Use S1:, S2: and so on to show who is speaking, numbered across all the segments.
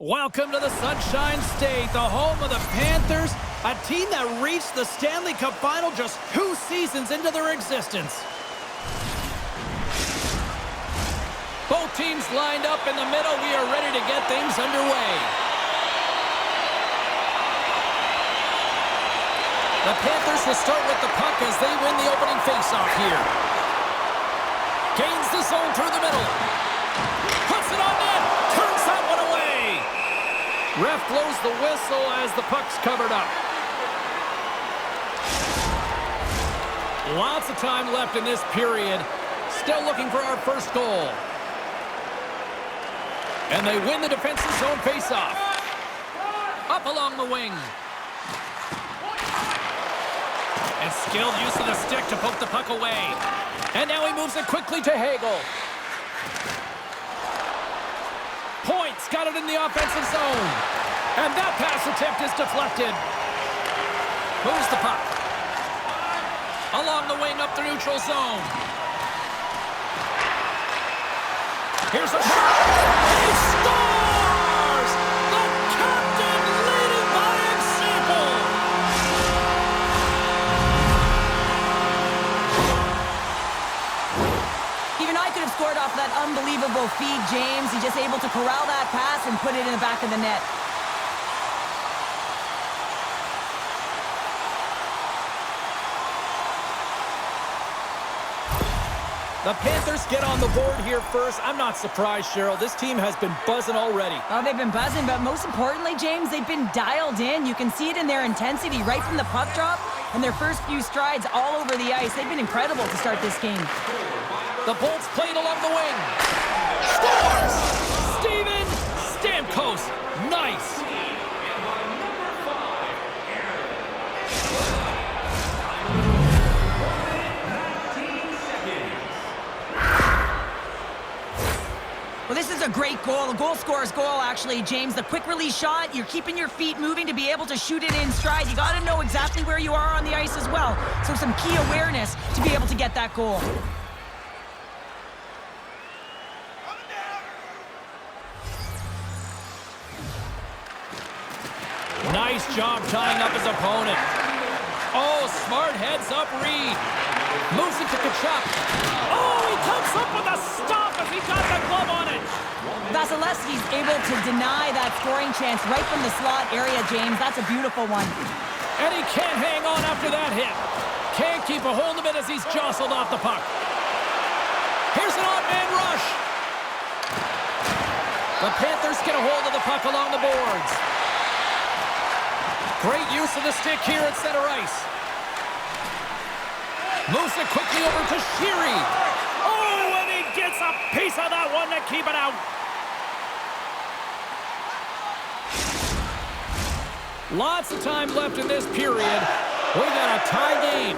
S1: Welcome to the Sunshine State, the home of the Panthers, a team that reached the Stanley Cup Final just 2 seasons into their existence. Both teams lined up in the middle. We are ready to get things underway. The Panthers will start with the puck as they win the opening faceoff here. Gains the zone through the middle. Puts it on net. Turns that one away. Ref blows the whistle as the puck's covered up. Lots of time left in this period. Still looking for our first goal. And they win the defensive zone faceoff. Up along the wing. And skilled use of the stick to poke the puck away. And now he moves it quickly to Hagel. Points got it in the offensive zone. And that pass attempt is deflected. Moves the puck. Along the wing up the neutral zone. Here's a shot. He scores! The captain leading by example.
S2: Even I could have scored off that unbelievable feed, James. He's just able to corral that pass and put it in the back of the net.
S1: The Panthers get on the board here first. I'm not surprised, Cheryl. This team has been buzzing already.
S2: Oh, they've been buzzing, but most importantly, James, they've been dialed in. You can see it in their intensity right from the puck drop and their first few strides all over the ice. They've been incredible to start this game.
S1: The Bolts played along the wing. Scores! Steven Stamkos. Nice.
S2: Well, this is a great goal. A goal scorer's goal, actually, James. The quick release shot, you're keeping your feet moving to be able to shoot it in stride. You got to know exactly where you are on the ice as well. So some key awareness to be able to get that goal.
S1: Nice job tying up his opponent. Oh, smart heads-up read. Moves it to Kachuk. Oh, he comes up with a stop as he got the glove on it.
S2: Vasilevsky's able to deny that scoring chance right from the slot area, James. That's a beautiful one.
S1: And he can't hang on after that hit. Can't keep a hold of it as he's jostled off the puck. Here's an odd-man rush. The Panthers get a hold of the puck along the boards. Great use of the stick here at center ice. Moves it quickly over to Sheary. Oh, and he gets a piece of that one to keep it out. Lots of time left in this period. We got a tie game.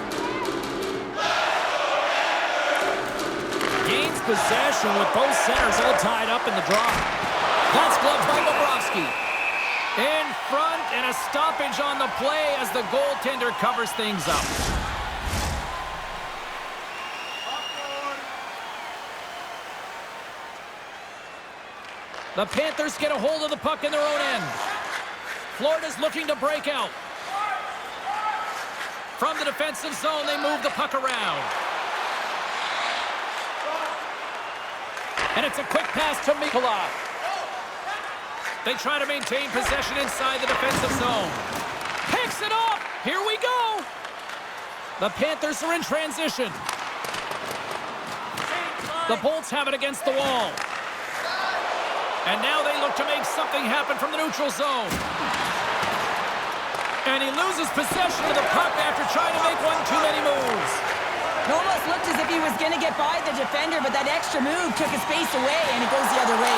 S1: Gains possession with both centers all tied up in the draw. That's gloved by Bobrovsky. In front, and a stoppage on the play as the goaltender covers things up. The Panthers get a hold of the puck in their own end. Florida's looking to break out. From the defensive zone, they move the puck around. And it's a quick pass to Mikolov. They try to maintain possession inside the defensive zone. Picks it up! Here we go! The Panthers are in transition. The Bolts have it against the wall. And now they look to make something happen from the neutral zone. And he loses possession of the puck after trying to make one too many moves.
S2: It almost looked as if he was going to get by the defender, but that extra move took his space away, and it goes the other way.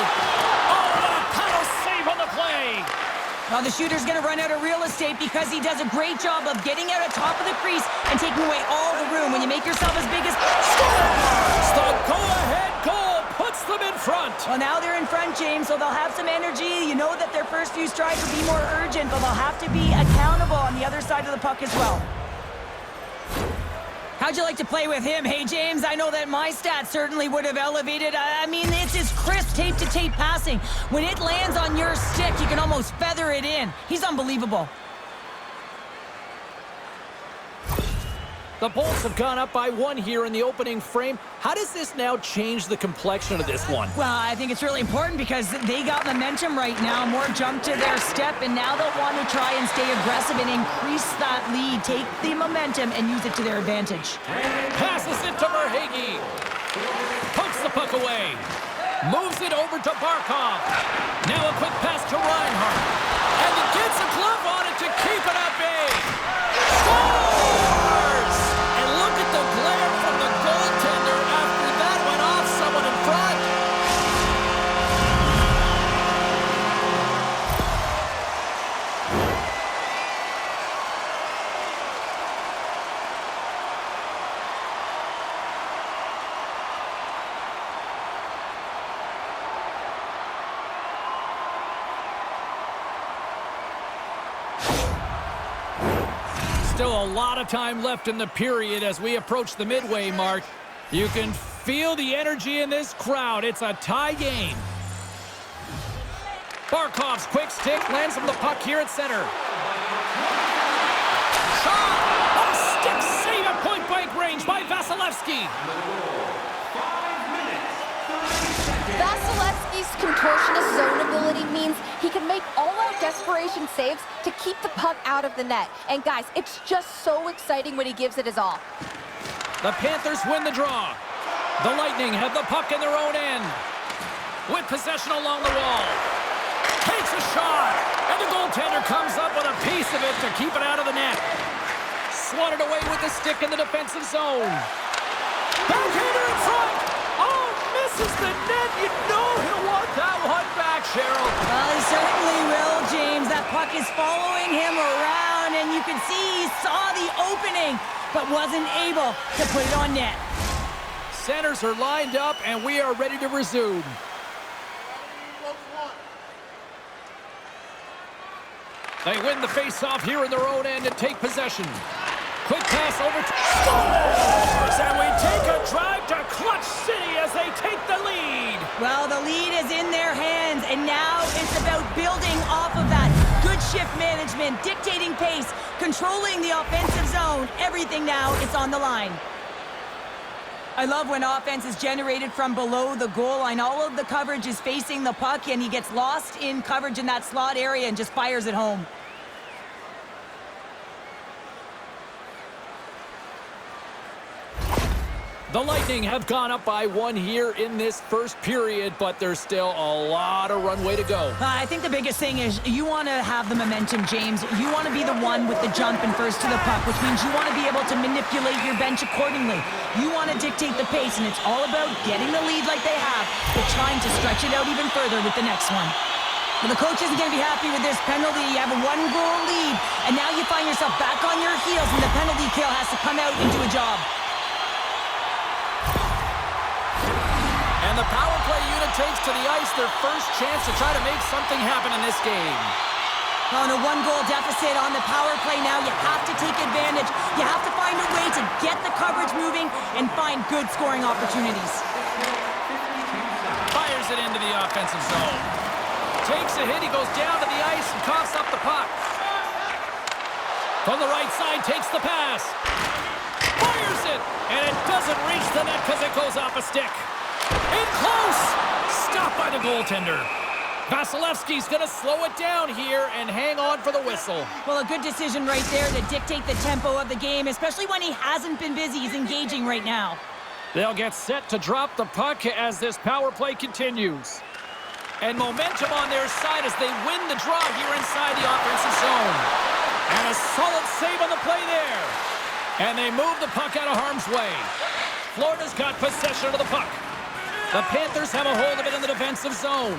S1: Oh, what a power save on the play!
S2: Well, the shooter's going to run out of real estate because he does a great job of getting out at top of the crease and taking away all the room. When you make yourself as big as...
S1: Scores! The go-ahead goal puts them in front.
S2: Well, now they're in front, James, so they'll have some energy. You know that their first few strides will be more urgent, but they'll have to be accountable on the other side of the puck as well. How How'd you like to play with him? Hey, James, I know that my stats certainly would have elevated. I mean, it's his crisp tape-to-tape passing. When it lands on your stick, you can almost feather it in. He's unbelievable.
S1: The Bolts have gone up by 1 here in the opening frame. How does this now change the complexion of this one?
S2: Well, I think it's really important because they got momentum right now. More jump to their step, and now they'll want to try and stay aggressive and increase that lead. Take the momentum and use it to their advantage.
S1: Passes it to Verhaeghe. Pokes the puck away. Moves it over to Barkov. Now a quick pass to Reinhart. And he gets a glove on it to keep it at bay. Scores! And look at the glare from the goaltender after that went off someone in front. Still a lot of time left in the period as we approach the midway mark. You can feel the energy in this crowd. It's a tie game. Barkov's quick stick lands him the puck here at center. Shot! A stick save at point-blank range by Vasilevsky.
S3: Vasilevsky's contortionist zone ability means he can make all-out desperation saves to keep the puck out of the net. And guys, it's just so exciting when he gives it his all.
S1: The Panthers win the draw. The Lightning have the puck in their own end. With possession along the wall. Takes a shot. And the goaltender comes up with a piece of it to keep it out of the net. Swatted away with the stick in the defensive zone. Backhander in front. Oh, misses the net. You know he'll want that one back, Cheryl.
S2: Well, he certainly will, James. That puck is following him around, and you can see he saw the opening, but wasn't able to put it on net.
S1: Centers are lined up, and we are ready to resume. They win the face-off here in their own end and take possession. Quick pass over to scores! And we take a drive to Clutch City as they take the lead.
S2: Well, the lead is in their hands, and now it's about building off of that. Good shift management, dictating pace, controlling the offensive zone. Everything now is on the line. I love when offense is generated from below the goal line. All of the coverage is facing the puck, and he gets lost in coverage in that slot area and just fires it home.
S1: The Lightning have gone up by 1 here in this first period, but there's still a lot of runway to go.
S2: I think the biggest thing is you want to have the momentum, James. You want to be the one with the jump and first to the puck, which means you want to be able to manipulate your bench accordingly. You want to dictate the pace, and it's all about getting the lead like they have, but trying to stretch it out even further with the next one. Well, the coach isn't going to be happy with this penalty. You have a 1-goal lead, and now you find yourself back on your heels, and the penalty kill has to come out and do a job.
S1: And the power play unit takes to the ice their first chance to try to make something happen in this game.
S2: On a 1-goal deficit on the power play now, you have to take advantage. You have to find a way to get the coverage moving and find good scoring opportunities.
S1: Fires it into the offensive zone. Takes a hit, he goes down to the ice and coughs up the puck. From the right side, takes the pass. Fires it, and it doesn't reach the net because it goes off a stick. In close! Stopped by the goaltender. Vasilevsky's going to slow it down here and hang on for the whistle.
S2: Well, a good decision right there to dictate the tempo of the game, especially when he hasn't been busy. He's engaging right now.
S1: They'll get set to drop the puck as this power play continues. And momentum on their side as they win the draw here inside the offensive zone. And a solid save on the play there. And they move the puck out of harm's way. Florida's got possession of the puck. The Panthers have a hold of it in the defensive zone.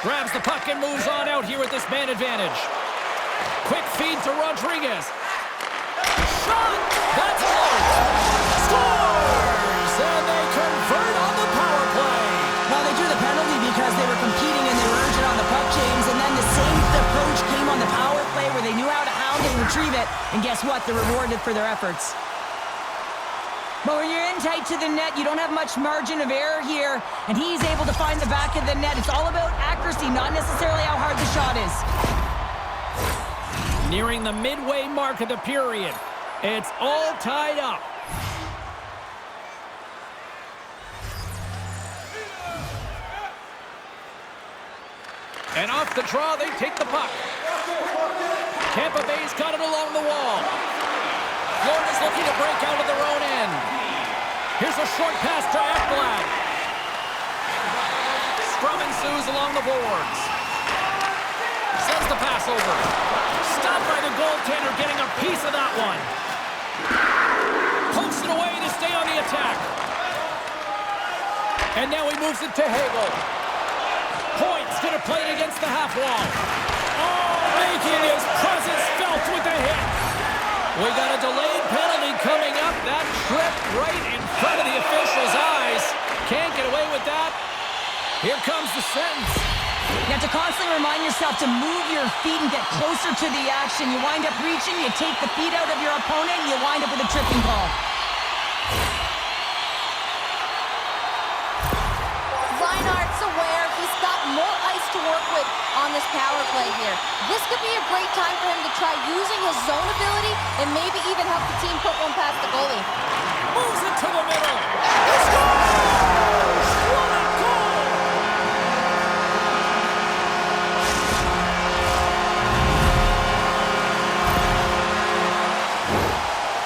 S1: Grabs the puck and moves on out here with this man advantage. Quick feed to Rodriguez. Shot! That's out! Scores! And they convert on the power play.
S2: Well, they drew the penalty because they were competing and they were urgent on the puck, James, and then the same approach came on the power play where they knew how to hound it and retrieve it, and guess what? They're rewarded for their efforts. But when you're in tight to the net, you don't have much margin of error here, and he's able to find the back of the net. It's all about accuracy, not necessarily how hard the shot is.
S1: Nearing the midway mark of the period. It's all tied up. And off the draw, they take the puck. Tampa Bay's got it along the wall. Florida's looking to break out of their own end. Here's a short pass to Ekblad. Scrum ensues along the boards. Sends the pass over. Stopped by the goaltender, getting a piece of that one. Pokes it away to stay on the attack. And now he moves it to Hagel. Point's going to play it against the half wall. Oh, making his presence felt with the hit. We got a delayed penalty coming up. That tripped right in front of the official's eyes. Can't get away with that. Here comes the sentence.
S2: You have to constantly remind yourself to move your feet and get closer to the action. You wind up reaching, you take the feet out of your opponent, and you wind up with a tripping call.
S3: Reinhardt's aware he's got more ice to work with on this power play here. This could be a great time for him to try using his zone ability and maybe even help the team put one past the goalie.
S1: Moves it to the middle. He scores! What a goal!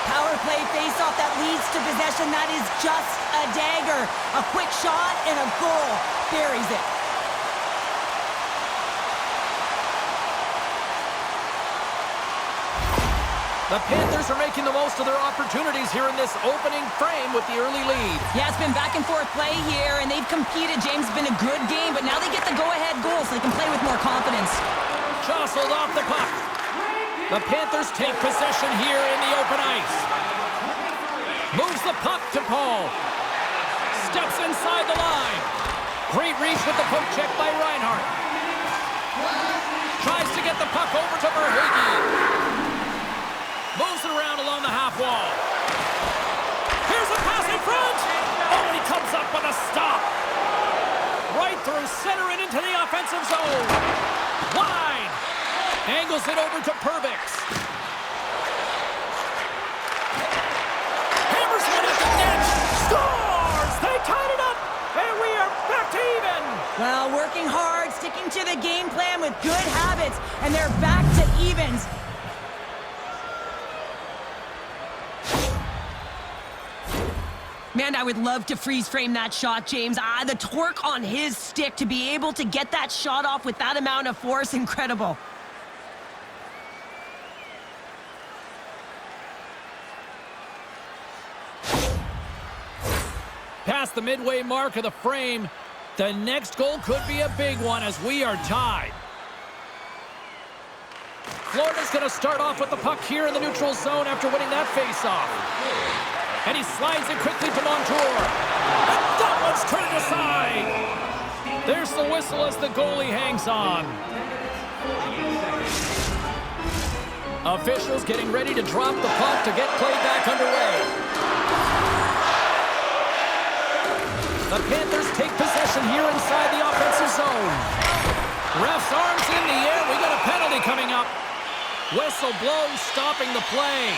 S2: Power play face-off that leads to possession. That is just a dagger. A quick shot and a goal. Buries it.
S1: The Panthers are making the most of their opportunities here in this opening frame with the early lead.
S2: Yeah, it's been back and forth play here, and they've competed. James, it's been a good game, but now they get the go-ahead goal so they can play with more confidence.
S1: Jostled off the puck. The Panthers take possession here in the open ice. Moves the puck to Paul. Steps inside the line. Great reach with the poke check by Reinhardt. Tries to get the puck over to Verhaeghe. Moves it around along the half wall. Here's a pass in front. Oh, and he comes up with a stop. Right through center and into the offensive zone. Wide. Angles it over to Perbix. Hammers one at the net. Scores! They tied it up. And we are back to even.
S2: Well, working hard, sticking to the game plan with good habits, and they're back to evens. Man, I would love to freeze frame that shot, James. The torque on his stick to be able to get that shot off with that amount of force, incredible.
S1: Past the midway mark of the frame, the next goal could be a big one as we are tied. Florida's going to start off with the puck here in the neutral zone after winning that faceoff. And he slides it quickly to Montour. And that one's turned aside. There's the whistle as the goalie hangs on. Officials getting ready to drop the puck to get play back underway. The Panthers take possession here inside the offensive zone. Ref's arms in the air. We got a penalty coming up. Whistle blows, stopping the play.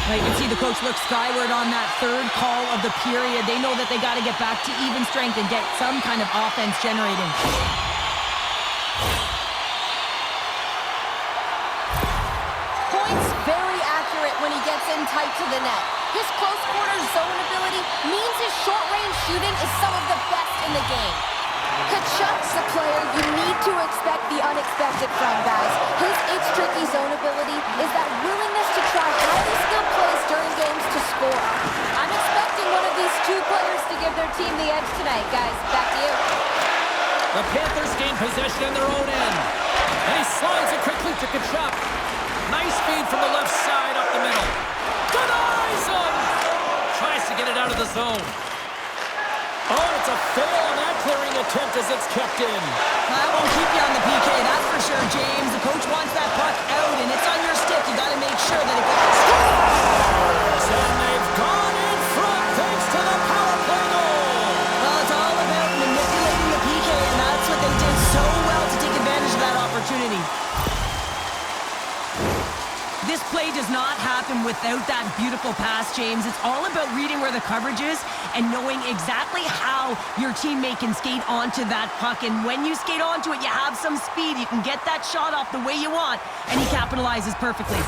S2: Well, you can see the coach look skyward on that third call of the period. They know that they got to get back to even strength and get some kind of offense generating.
S3: Point's very accurate when he gets in tight to the net. His close quarters zone ability means his short-range shooting is some of the best in the game. Kachuk's a player you need to expect the unexpected from, guys. His it's-tricky zone ability is that willingness to try highly skilled plays during games to score. I'm expecting one of these two players to give their team the edge tonight, guys. Back to you.
S1: The Panthers gain possession in their own end. And he slides it quickly to Kachuk. Nice feed from the left side up the middle. Denies him! Tries to get it out of the zone. Oh, it's a fail on that clearing attempt as it's kept in.
S2: That won't keep you on the PK, that's for sure, James. The coach wants that puck out, and it's on your stick. You got to make sure that it goes.
S1: Scores! And they've gone in front
S2: game without that beautiful pass, James. It's all about reading where the coverage is and knowing exactly how your teammate can skate onto that puck. And when you skate onto it, you have some speed. You can get that shot off the way you want, and he capitalizes perfectly.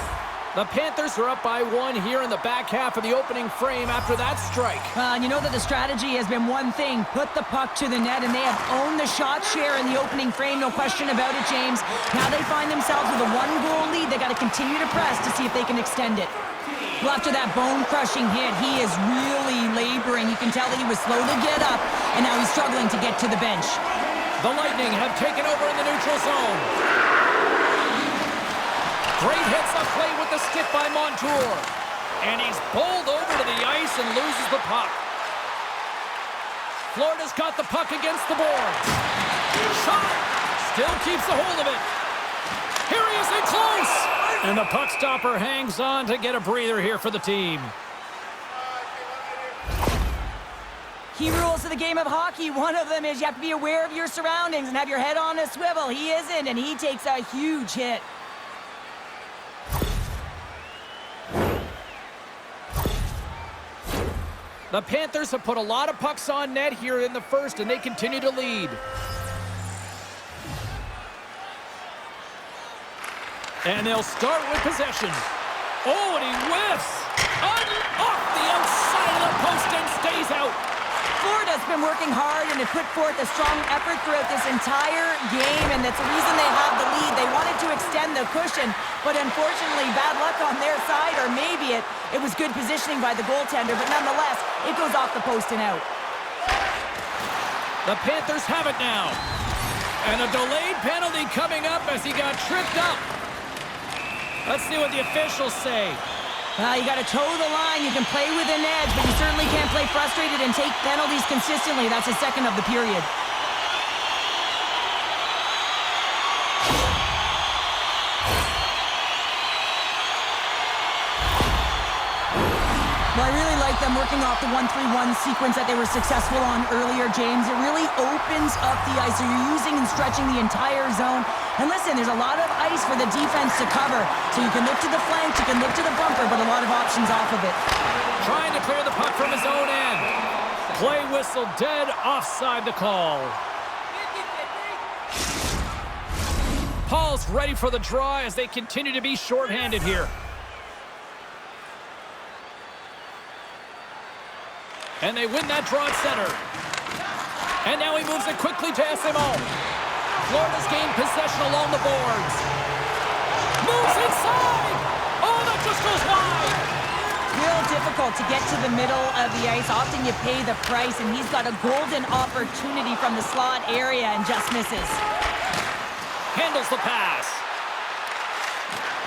S1: The Panthers are up by 1 here in the back half of the opening frame after that strike.
S2: And you know that the strategy has been one thing, put the puck to the net, and they have owned the shot share in the opening frame, no question about it, James. Now they find themselves with a 1-goal lead. They got to continue to press to see if they can extend it. Well, after that bone-crushing hit, he is really laboring. You can tell that he was slow to get up, and now he's struggling to get to the bench.
S1: The Lightning have taken over in the neutral zone. Great hits-up play with the stick by Montour. And he's bowled over to the ice and loses the puck. Florida's got the puck against the boards. Shot! Still keeps a hold of it. Here he is in close! And the puck stopper hangs on to get a breather here for the team.
S2: Key rules of the game of hockey. One of them is you have to be aware of your surroundings and have your head on a swivel. He isn't, and he takes a huge hit.
S1: The Panthers have put a lot of pucks on net here in the first, and they continue to lead. And they'll start with possession. Oh, and he whiffs! Off the outside of the post and stays out.
S2: Florida's been working hard and have put forth a strong effort throughout this entire game, and that's the reason they have the lead. They wanted to extend the cushion, but unfortunately, bad luck on their side, or maybe it was good positioning by the goaltender, but nonetheless, it goes off the post and out.
S1: The Panthers have it now. And a delayed penalty coming up as he got tripped up. Let's see what the officials say.
S2: You got to toe the line. You can play with an edge, but you certainly can't play frustrated and take penalties consistently. That's the second of the period. Well, I really like them working off the 1-3-1 sequence that they were successful on earlier, James. It really opens up the ice. So you're using and stretching the entire zone. And listen, there's a lot of ice for the defense to cover. So you can look to the flanks, you can look to the bumper, but a lot of options off of it.
S1: Trying to clear the puck from his own end. Play whistle dead, offside the call. Paul's ready for the draw as they continue to be shorthanded here. And they win that draw at center. And now he moves it quickly to SMO. Florida's gained possession along the boards. Moves inside! Oh, that just goes wide!
S2: Real difficult to get to the middle of the ice. Often you pay the price, and he's got a golden opportunity from the slot area and just misses.
S1: Handles the pass.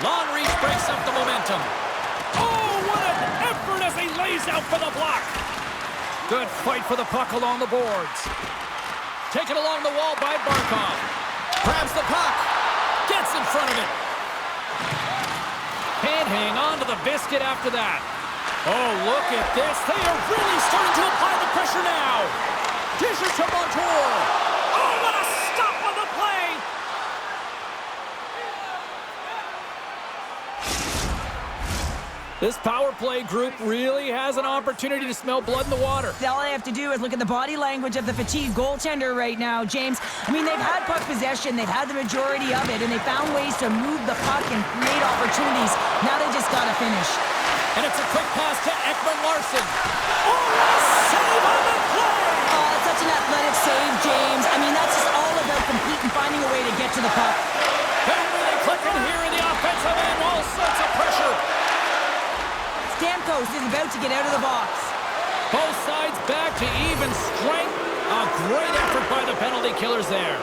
S1: Long reach breaks up the momentum. Oh, what an effort as he lays out for the block. Good fight for the puck along the boards. Taken along the wall by Barkov. Grabs the puck. Gets in front of it. Can't hang on to the biscuit after that. Oh, look at this. They are really starting to apply the pressure now. Dishes to Montour. Oh, what a stop on the play. This power play group really has an opportunity to smell blood in the water.
S2: All I have to do is look at the body language of the fatigued goaltender right now, James. I mean, they've had puck possession, they've had the majority of it, and they found ways to move the puck and create opportunities. Now they just got to finish.
S1: And it's a quick pass to Ekman-Larsson. Oh, what a save on the play!
S2: Oh, that's such an athletic save, James. I mean, that's just all about competing, finding a way to get to the puck.
S1: And really clicking here in the offensive end, all sorts of pressure.
S2: Stamkos is about to get out of the box.
S1: Both sides back to even strength. A great effort by the penalty killers there.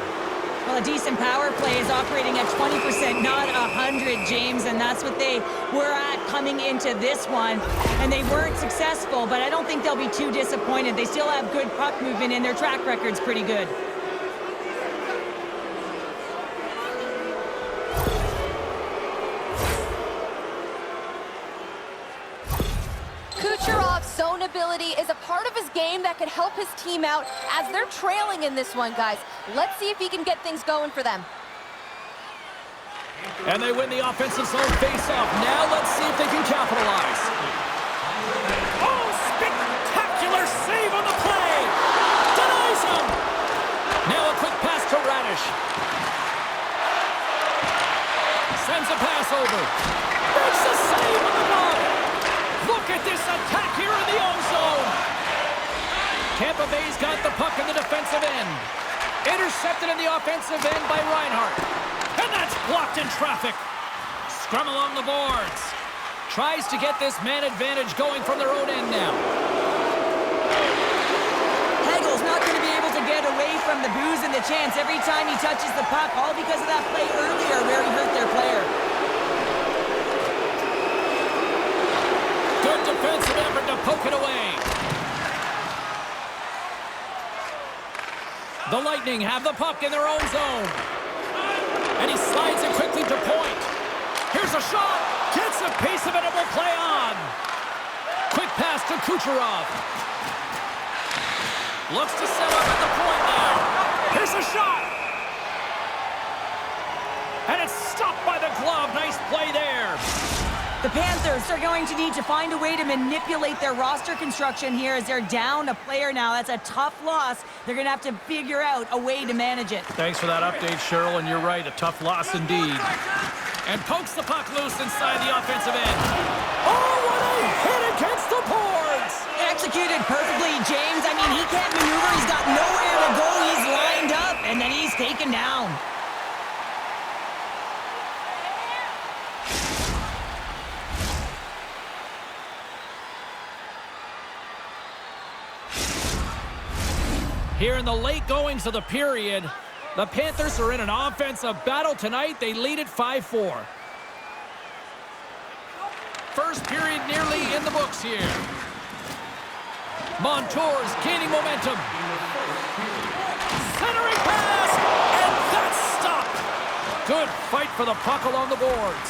S2: Well, a decent power play is operating at 20%, not 100, James, and that's what they were at coming into this one. And they weren't successful, but I don't think they'll be too disappointed. They still have good puck movement, and their track record's pretty good.
S3: Kucherov's zone ability is a part of his game that could help his team out as they're trailing in this one, guys. Let's see if he can get things going for them.
S1: And they win the offensive zone face-off. Now let's see if they can capitalize. Oh, spectacular save on the play. Denies him. Now a quick pass to Radish. Sends a pass over. Makes a save on the ball. Look at this attack here in the own zone. Tampa Bay's got the puck in the defensive end. Intercepted in the offensive end by Reinhart. And that's blocked in traffic. Scrum along the boards. Tries to get this man advantage going from their own end now.
S2: Hegel's not going to be able to get away from the booze and the chance every time he touches the puck, all because of that play earlier where he hurt their player.
S1: Good defensive effort to poke it away. The Lightning have the puck in their own zone. And he slides it quickly to point. Here's a shot. Gets a piece of it and will play on. Quick pass to Kucherov. Looks to set up at the point now. Here's a shot. And it's stopped by the glove. Nice play there.
S2: The Panthers are going to need to find a way to manipulate their roster construction here as they're down a player now. That's a tough loss. They're going to have to figure out a way to manage it.
S1: Thanks for that update, Cheryl, and you're right. A tough loss indeed. And pokes the puck loose inside the offensive end. Oh, what a hit against the boards!
S2: Executed perfectly, James. I mean, he can't maneuver. He's got nowhere to go. He's lined up, and then he's taken down.
S1: Here in the late goings of the period, the Panthers are in an offensive battle tonight. They lead it 5-4. First period nearly in the books here. Montour's gaining momentum. Centering pass, and that's stopped. Good fight for the puck along the boards.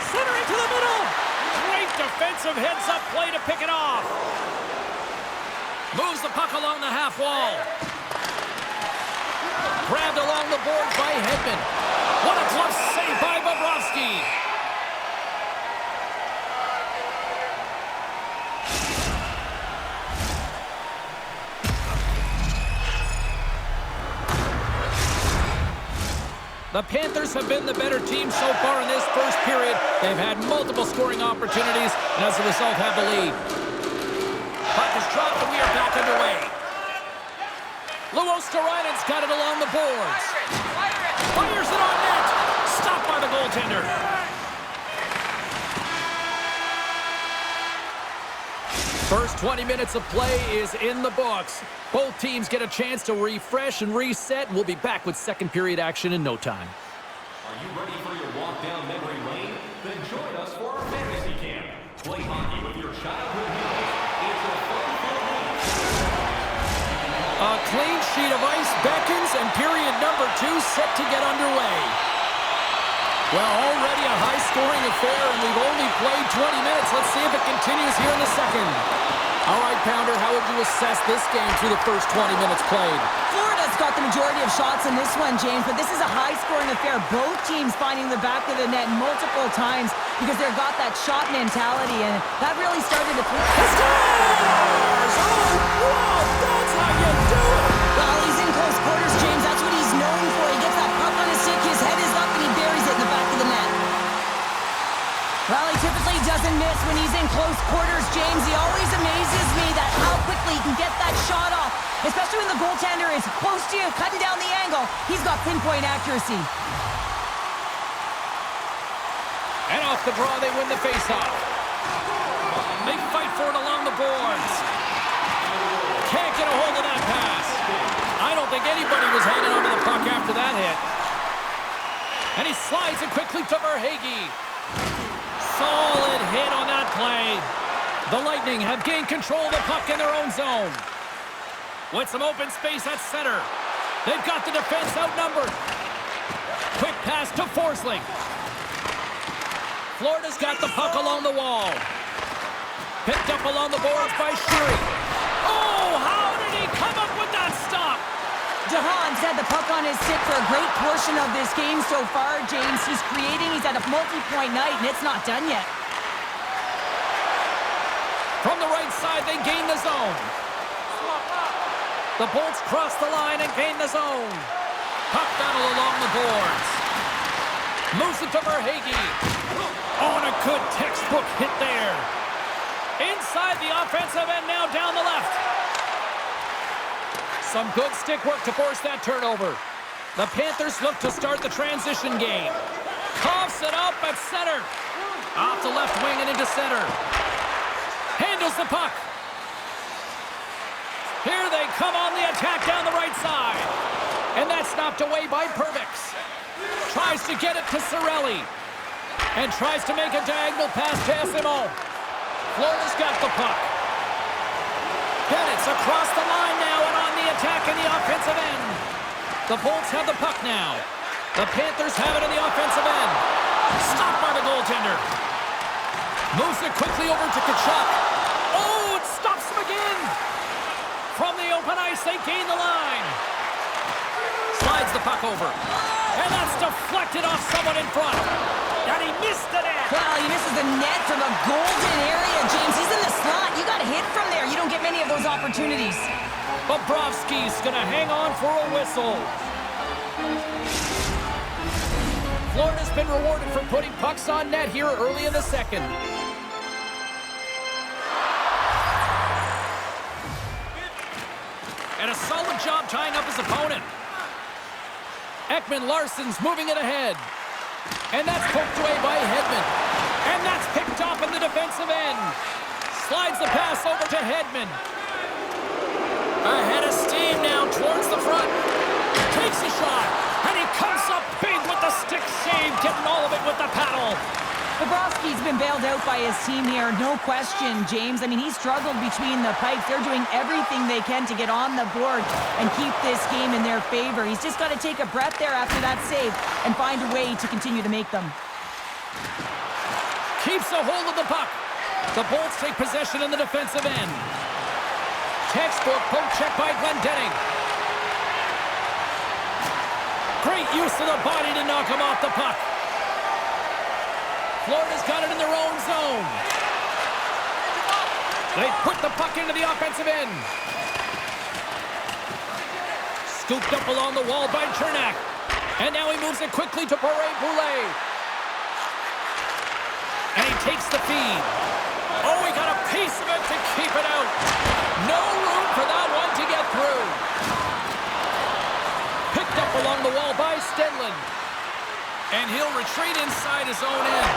S1: Centering to the middle. Great defensive heads-up play to pick it off. Moves the puck along the half wall. Grabbed along the boards by Hedman. What a glove save by Bobrovsky. The Panthers have been the better team so far in this first period. They've had multiple scoring opportunities, and as a result have the lead. Puck is dropped, and we are back underway. Luostarinen got it along the boards. Fires it on net. Stopped by the goaltender. First 20 minutes of play is in the books. Both teams get a chance to refresh and reset. We'll be back with second period action in no time.
S4: Are you ready for your walk down memory lane? Then join us for our fantasy camp. Play hockey with your childhood heroes. It's a fun-filled week.
S1: A clean sheet of ice beckons, and period number 2 set to get underway. Well, already a high-scoring affair, and we've only played 20 minutes. Let's see if it continues here in the second. All right, Pounder, how would you assess this game through the first 20 minutes played?
S2: Florida's got the majority of shots in this one, James, but this is a high-scoring affair. Both teams finding the back of the net multiple times because they've got that shot mentality, and that really started to...
S1: Scores! Oh, wow, that's how you do it!
S2: Well, he's in close quarters, James. That's what he's known for. He gets that puck on his stick, his head is up, and he buries it in the back of the net. Well, he typically doesn't miss when he's in close quarters, James. He always amazes me that how quickly he can get that shot off, especially when the goaltender is close to you, cutting down the angle. He's got pinpoint accuracy.
S1: And off the draw, they win the faceoff. They fight for it along the boards. Can't get a hold of that pass. I don't think anybody was hanging onto the puck after that hit. And he slides it quickly to Verhaeghe. Solid hit on that play. The Lightning have gained control of the puck in their own zone. With some open space at center. They've got the defense outnumbered. Quick pass to Forsling. Florida's got the puck along the wall. Picked up along the boards by Sheary. Oh, how did he come up with that stop?
S2: DeHaan's had the puck on his stick for a great portion of this game so far, James. He's creating, he's had a multi-point night, and it's not done yet.
S1: From the right side, they gain the zone. The Bolts cross the line and gain the zone. Puck battle along the boards. Moves it to Verhaeghe. Oh, and a good textbook hit there. Inside the offensive end, now down the left. Some good stick work to force that turnover. The Panthers look to start the transition game. Coughs it up at center. Off the left wing and into center. Handles the puck. Here they come on the attack down the right side. And that's knocked away by Perbix. Tries to get it to Cirelli. And tries to make a diagonal pass to Esimo. Florida's got the puck. Bennett's across the line now and on the attack in the offensive end. The Bolts have the puck now. The Panthers have it in the offensive end. Stopped by the goaltender. Moves it quickly over to Tkachuk. Oh, it stops him again. From the open ice, they gain the line. Slides the puck over. And that's deflected off someone in front. And he missed the net.
S2: Well, he misses the net from a golden area, James. He's in the slot. You got to hit from there. You don't get many of those opportunities.
S1: Bobrovsky's going to hang on for a whistle. Florida's been rewarded for putting pucks on net here early in the second. And a solid job tying up his opponent. Ekman-Larsson's moving it ahead. And that's poked away by Hedman. And that's picked off in the defensive end. Slides the pass over to Hedman. Ahead of steam now towards the front. Takes a shot. And he comes up big with the stick save, getting all of it with the paddle.
S2: Bobrovsky's been bailed out by his team here, no question, James. I mean, he struggled between the pipes. They're doing everything they can to get on the board and keep this game in their favor. He's just got to take a breath there after that save and find a way to continue to make them.
S1: Keeps a hold of the puck. The Bolts take possession in the defensive end. Textbook poke check by Glendening. Great use of the body to knock him off the puck. Florida's got it in their own zone. They put the puck into the offensive end. Scooped up along the wall by Chernak. And now he moves it quickly to Boulet. And he takes the feed. Oh, he got a piece of it to keep it out. No room for that one to get through. Picked up along the wall by Stenlund. And he'll retreat inside his own end.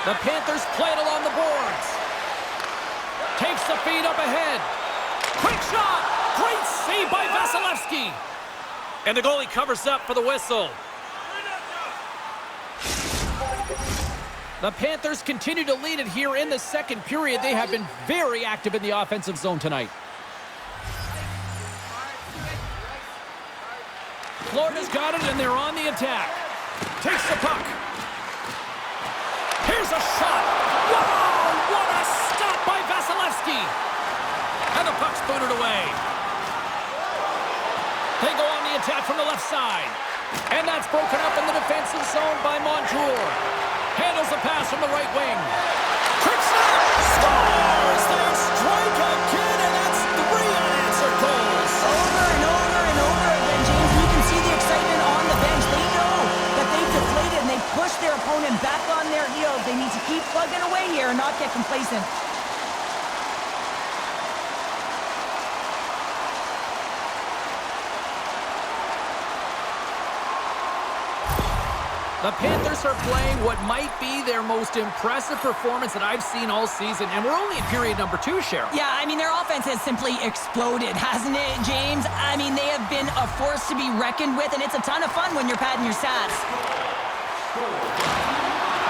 S1: The Panthers play it along the boards. Takes the feed up ahead. Quick shot! Great save by Vasilevsky. And the goalie covers up for the whistle. The Panthers continue to lead it here in the second period. They have been very active in the offensive zone tonight. Florida's got it, and they're on the attack. Takes the puck. Here's a shot. Wow! What a stop by Vasilevsky. And the puck's booted away. They go on the attack from the left side. And that's broken up in the defensive zone by Montour. Handles the pass from the right wing. Quick shot! Scores! They strike again, and that's 3 unanswered goals.
S2: Over and over and over again, James. You can see the excitement on the bench. They know that they've deflated and they've pushed their opponent back on their heels. They need to keep plugging away here and not get complacent.
S1: The Panthers are playing what might be their most impressive performance that I've seen all season, and we're only in period number 2, Cheryl.
S2: Yeah, I mean, their offense has simply exploded, hasn't it, James? I mean, they have been a force to be reckoned with, and it's a ton of fun when you're padding your stats.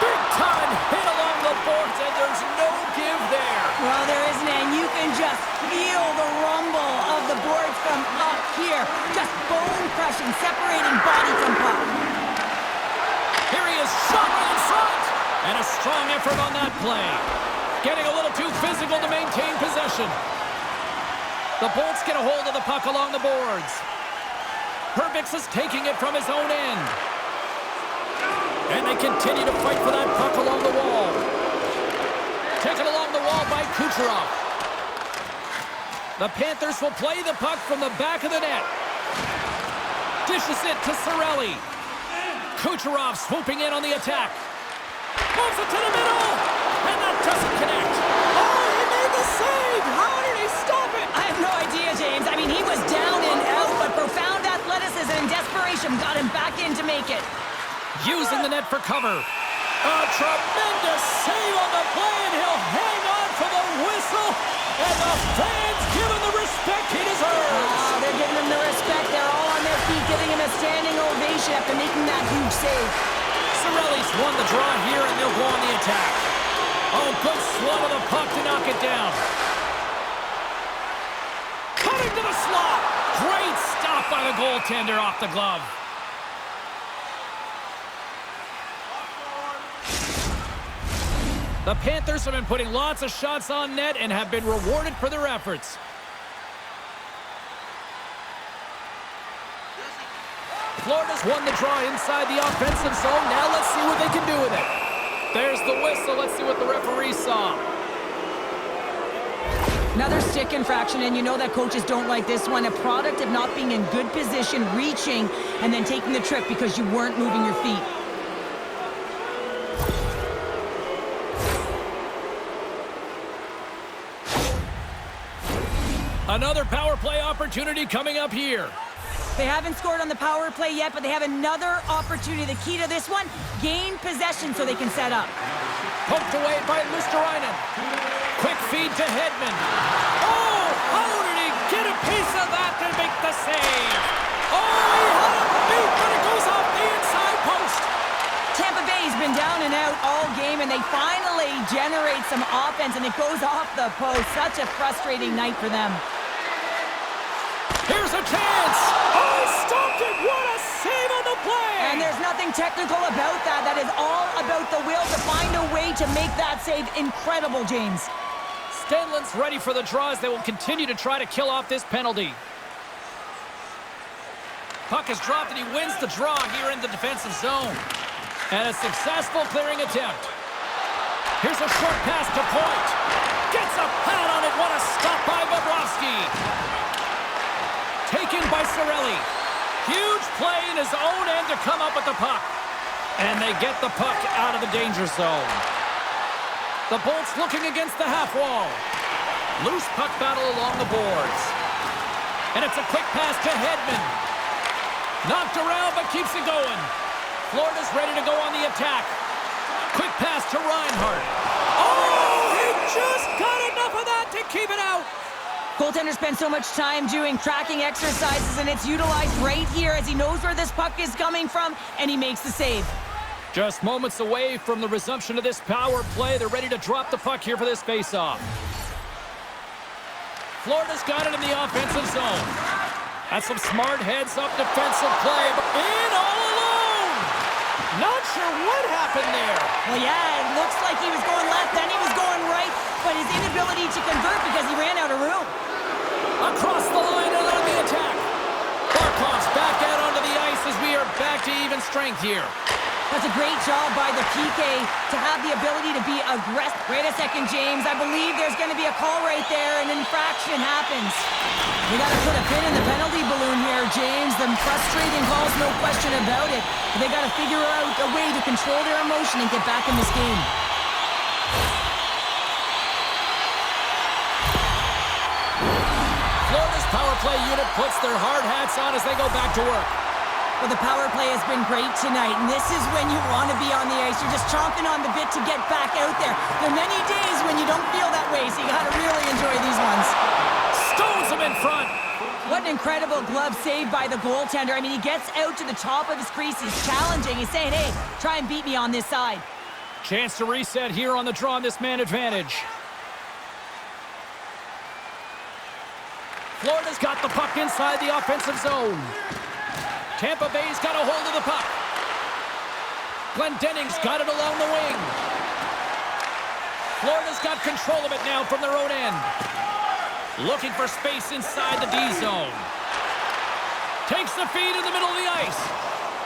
S1: Big time hit along the boards, and there's no give there.
S2: Well, there isn't, and you can just feel the rumble of the boards from up here. Just bone-crushing, separating body from puck.
S1: Here he is, shot right in front! And a strong effort on that play. Getting a little too physical to maintain possession. The Bolts get a hold of the puck along the boards. Hervix is taking it from his own end. And they continue to fight for that puck along the wall. Taken along the wall by Kucherov. The Panthers will play the puck from the back of the net. Dishes it to Cirelli. Kucherov swooping in on the attack. Moves it to the middle. And that doesn't connect. Oh, he made the save. How did he stop it?
S2: I have no idea, James. I mean, he was down and out, but profound athleticism and desperation got him back in to make it.
S1: Using the net for cover. A tremendous save on the play, and he'll hang on for the whistle. And the fans give him the respect he deserves.
S2: They're giving him the respect. They're all on their feet, giving him a standing ovation after making that huge save.
S1: Cirelli's won the draw here, and they'll go on the attack. Oh, good swat of the puck to knock it down. Coming to the slot. Great stop by the goaltender off the glove. The Panthers have been putting lots of shots on net and have been rewarded for their efforts. Florida's won the draw inside the offensive zone. Now let's see what they can do with it. There's the whistle. Let's see what the referee saw.
S2: Another stick infraction, and you know that coaches don't like this one. A product of not being in good position, reaching, and then taking the trick because you weren't moving your feet.
S1: Another power play opportunity coming up here.
S2: They haven't scored on the power play yet, but they have another opportunity. The key to this one, gain possession so they can set up.
S1: Poked away by Luosterainen. Quick feed to Hedman. Oh, how did he get a piece of that to make the save? Oh, he had a beat, but it goes off the inside post.
S2: Tampa Bay's been down and out all game, and they finally generate some offense, and it goes off the post. Such a frustrating night for them.
S1: Here's a chance. Oh, he stopped it. What a save on the play.
S2: And there's nothing technical about that. That is all about the will to find a way to make that save. Incredible, James.
S1: Stenlund's ready for the draw as they will continue to try to kill off this penalty. Puck is dropped and he wins the draw here in the defensive zone. And a successful clearing attempt. Here's a short pass to Point. Gets a pad on it. What a stop by Bobrovsky. Taken by Cirelli. Huge play in his own end to come up with the puck. And they get the puck out of the danger zone. The Bolts looking against the half wall. Loose puck battle along the boards. And it's a quick pass to Hedman. Knocked around but keeps it going. Florida's ready to go on the attack. Quick pass to Reinhart. Oh, he just got enough of that to keep it out.
S2: Goaltender spends so much time doing tracking exercises, and it's utilized right here as he knows where this puck is coming from, and he makes the save.
S1: Just moments away from the resumption of this power play. They're ready to drop the puck here for this faceoff. Florida's got it in the offensive zone. That's some smart heads-up defensive play. In all alone! Not sure what happened there.
S2: Well, yeah, it looks like he was going left, then he was going right, but his inability to convert because he ran out of room.
S1: Across the line and on the attack. Barkov's back out onto the ice as we are back to even strength here.
S2: That's a great job by the PK to have the ability to be aggressive. Wait a second, James. I believe there's going to be a call right there. An infraction happens. We got to put a pin in the penalty balloon here, James. The frustrating calls, no question about it. But they got to figure out a way to control their emotion and get back in this game.
S1: Florida's power play unit puts their hard hats on as they go back to work.
S2: Well, the power play has been great tonight, and this is when you want to be on the ice. You're just chomping on the bit to get back out there. There are many days when you don't feel that way, so you got to really enjoy these ones.
S1: Stones him in front.
S2: What an incredible glove save by the goaltender. I mean, he gets out to the top of his crease. He's challenging. He's saying, hey, try and beat me on this side.
S1: Chance to reset here on the draw on this man advantage. Florida's got the puck inside the offensive zone. Tampa Bay's got a hold of the puck. Glendenning's got it along the wing. Florida's got control of it now from their own end. Looking for space inside the D zone. Takes the feed in the middle of the ice.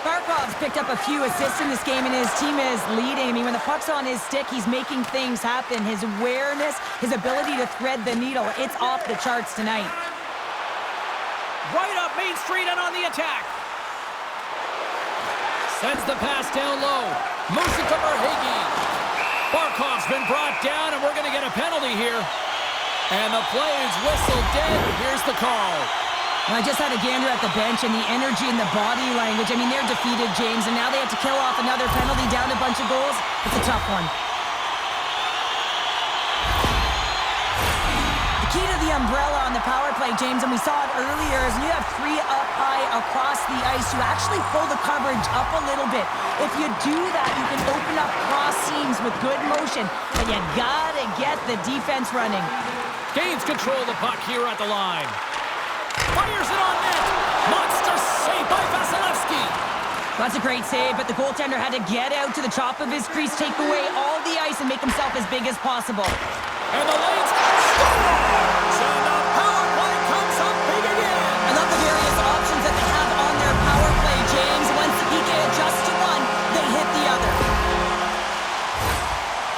S2: Barkov's picked up a few assists in this game, and his team is leading. I mean, when the puck's on his stick, he's making things happen. His awareness, his ability to thread the needle, it's off the charts tonight.
S1: Right up Main Street and on the attack. Sends the pass down low. Moves it to Verhaeghe. Barkov's been brought down, and we're going to get a penalty here. And the play is whistled dead. Here's the call.
S2: Well, I just had a gander at the bench, and the energy and the body language. I mean, they're defeated, James, and now they have to kill off another penalty, down a bunch of goals. It's a tough one. The key to the umbrella on the power play, James, and we saw it earlier, is you have three up high across the ice. You actually pull the coverage up a little bit. If you do that, you can open up cross seams with good motion, but you gotta get the defense running.
S1: Gains control of the puck here at the line. Fires it on net. Monster save by Vasilevsky.
S2: That's a great save, but the goaltender had to get out to the top of his crease, take away all the ice, and make himself as big as possible.
S1: And the Lanes scores! And the power play comes up big again.
S2: I love the various options that they have on their power play, James. Once the PK adjusts to one, they hit the other.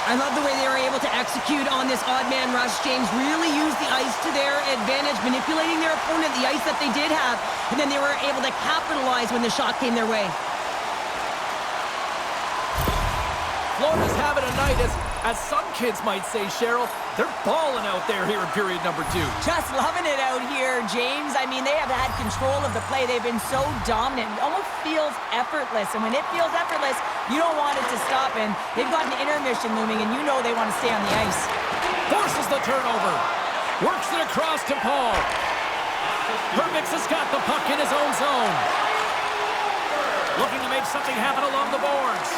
S2: I love the way they were able to execute on this odd man rush, James. Really use the ice to their advantage, manipulating their opponent, the ice that they did have, and then they were able to capitalize when the shot came their way.
S1: Florida's having a night, as some kids might say, Cheryl. They're balling out there here in period number 2.
S2: Just loving it out here, James. I mean, they have had control of the play. They've been so dominant. It almost feels effortless. And when it feels effortless, you don't want it to stop. And they've got an intermission looming, and you know they want to stay on the ice.
S1: Forces the turnover. Works it across to Paul. Hermix has got the puck in his own zone. Looking to make something happen along the boards.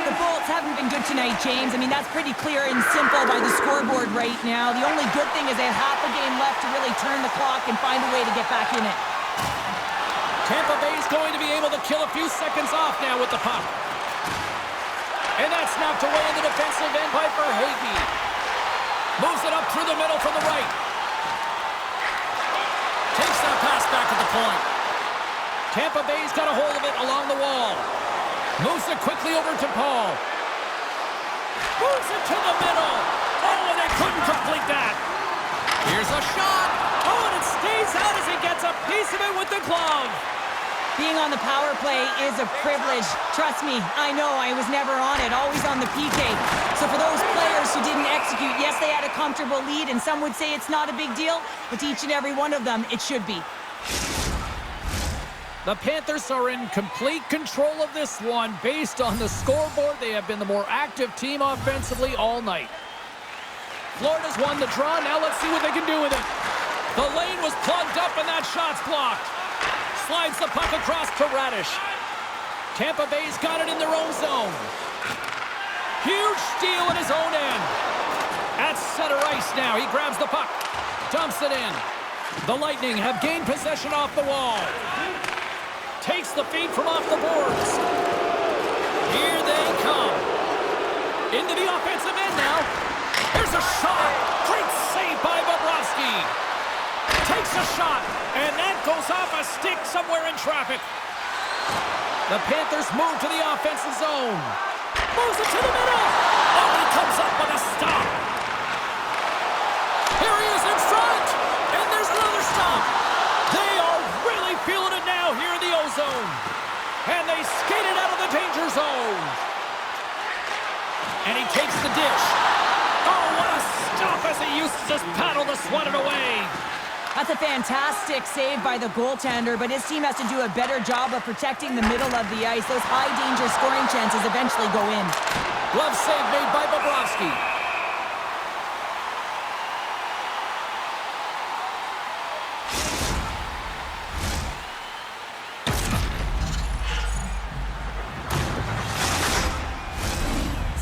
S2: The Bolts haven't been good tonight, James. I mean, that's pretty clear and simple by the scoreboard right now. The only good thing is they have half a game left to really turn the clock and find a way to get back in it.
S1: Tampa Bay's going to be able to kill a few seconds off now with the puck. And that's knocked away in the defensive end by Verhaeghe. Moves it up through the middle from the right. Takes that pass back at the point. Tampa Bay's got a hold of it along the wall. Moves it quickly over to Paul. Moves it to the middle. Oh, and they couldn't complete that. Here's a shot. Oh, and it stays out as he gets a piece of it with the glove.
S2: Being on the power play is a privilege. Trust me, I know I was never on it, always on the PK. So for those players who didn't execute, yes, they had a comfortable lead, and some would say it's not a big deal, but to each and every one of them, it should be.
S1: The Panthers are in complete control of this one. Based on the scoreboard, they have been the more active team offensively all night. Florida's won the draw. Now let's see what they can do with it. The lane was plugged up and that shot's blocked. Slides the puck across to Radish. Tampa Bay's got it in their own zone. Huge steal in his own end. At center ice now. He grabs the puck. Dumps it in. The Lightning have gained possession off the wall. Takes the feed from off the boards. Here they come. Into the offensive end now. There's a shot. Great save by Bobrovsky. Takes a shot, and that goes off a stick somewhere in traffic. The Panthers move to the offensive zone. Moves it to the middle. Oh, he comes up with a stop. Here he is in front, and there's another stop. They are really feeling it now here in the O-zone. And they skate it out of the danger zone. And he takes the dish. Oh, what a stop as he uses his paddle to swat it away.
S2: That's a fantastic save by the goaltender, but his team has to do a better job of protecting the middle of the ice. Those high-danger scoring chances eventually go in.
S1: Glove save made by Bobrovsky.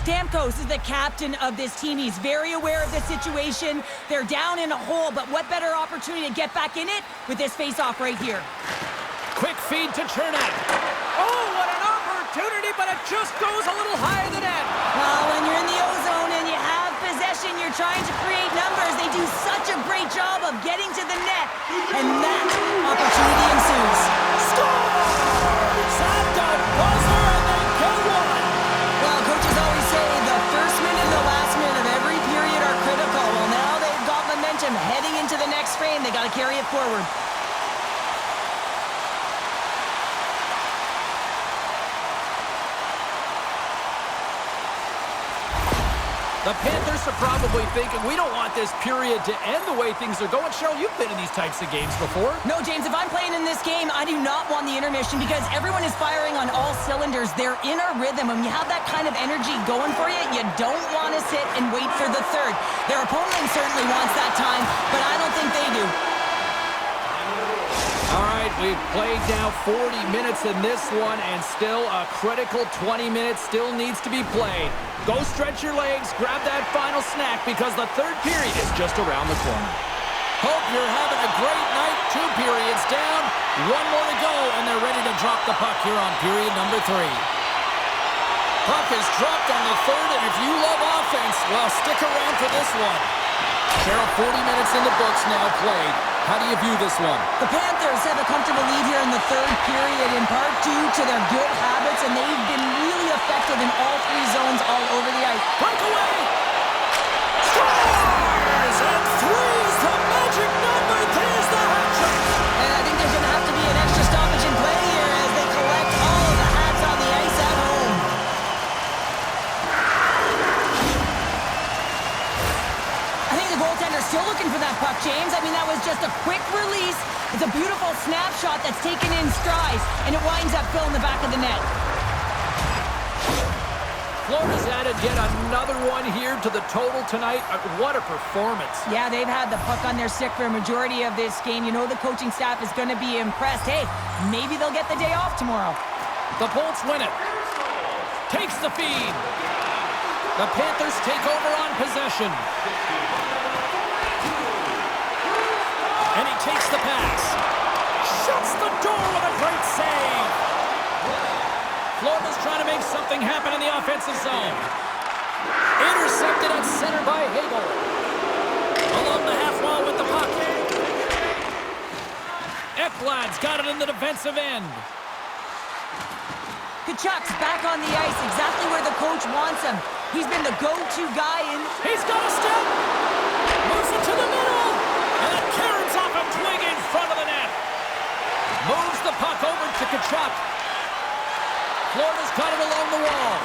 S2: Stamkos is the captain of this team. He's very aware of the situation. They're down in a hole, but what better opportunity to get back in it with this face-off right here.
S1: Quick feed to Chernak. Oh, what an opportunity, but it just goes a little higher than that.
S2: Well, when you're in the O-zone and you have possession, you're trying to create numbers. They do such a great job of getting to the net And that opportunity ensues.
S1: Scores! At the buzzer, and they get one!
S2: Well, coaches always say the first minute and the last minute of every period are critical. Well, now they've got momentum heading into the next frame. They got to carry it forward.
S1: The Panthers are probably thinking, we don't want this period to end the way things are going. Cheryl, you've been in these types of games before.
S2: No, James, if I'm playing in this game, I do not want the intermission because everyone is firing on all cylinders. They're in a rhythm, and when you have that kind of energy going for you, you don't want to sit and wait for the third. Their opponent certainly wants that time, but I don't think they do.
S1: All right, we've played now 40 minutes in this one, and still a critical 20 minutes still needs to be played. Go stretch your legs, grab that final snack, because the third period is just around the corner. Hope you're having a great night. 2 periods down, 1 more to go, and they're ready to drop the puck here on period number 3. Puck is dropped on the third, and if you love offense, well, stick around for this one. Cheryl, 40 minutes in the books now played. How do you view this one?
S2: The Panthers have a comfortable lead here in the third period, in part due to their good habits, and they've been really effective in all 3 zones all over the ice.
S1: Breakaway! Scores! And 3's the magic number. There's the hat trick.
S2: And I think there's going to have to be an extra stoppage in play here as they collect all of the hats on the ice at home. I think the goaltender's still looking for that puck, James. I mean, that was just a quick release. It's a beautiful snapshot that's taken in strides, and it winds up filling the back of the net.
S1: Florida's added yet another one here to the total tonight. What a performance.
S2: Yeah, they've had the puck on their stick for a majority of this game. You know the coaching staff is going to be impressed. Hey, maybe they'll get the day off tomorrow.
S1: The Bolts win it. Takes the feed. The Panthers take over on possession. And he takes the pass. Shuts the door with a great save. Florida's trying to make something happen in the offensive zone. Intercepted at center by Hagel. Along the half wall with the puck. Ekblad's got it in the defensive end.
S2: Kachuk's back on the ice, exactly where the coach wants him. He's been the go-to guy in.
S1: He's got a step. Moves it to the middle. And it carries off a twig in front of the net. Moves the puck over to Kachuk. Florida's got it along the wall.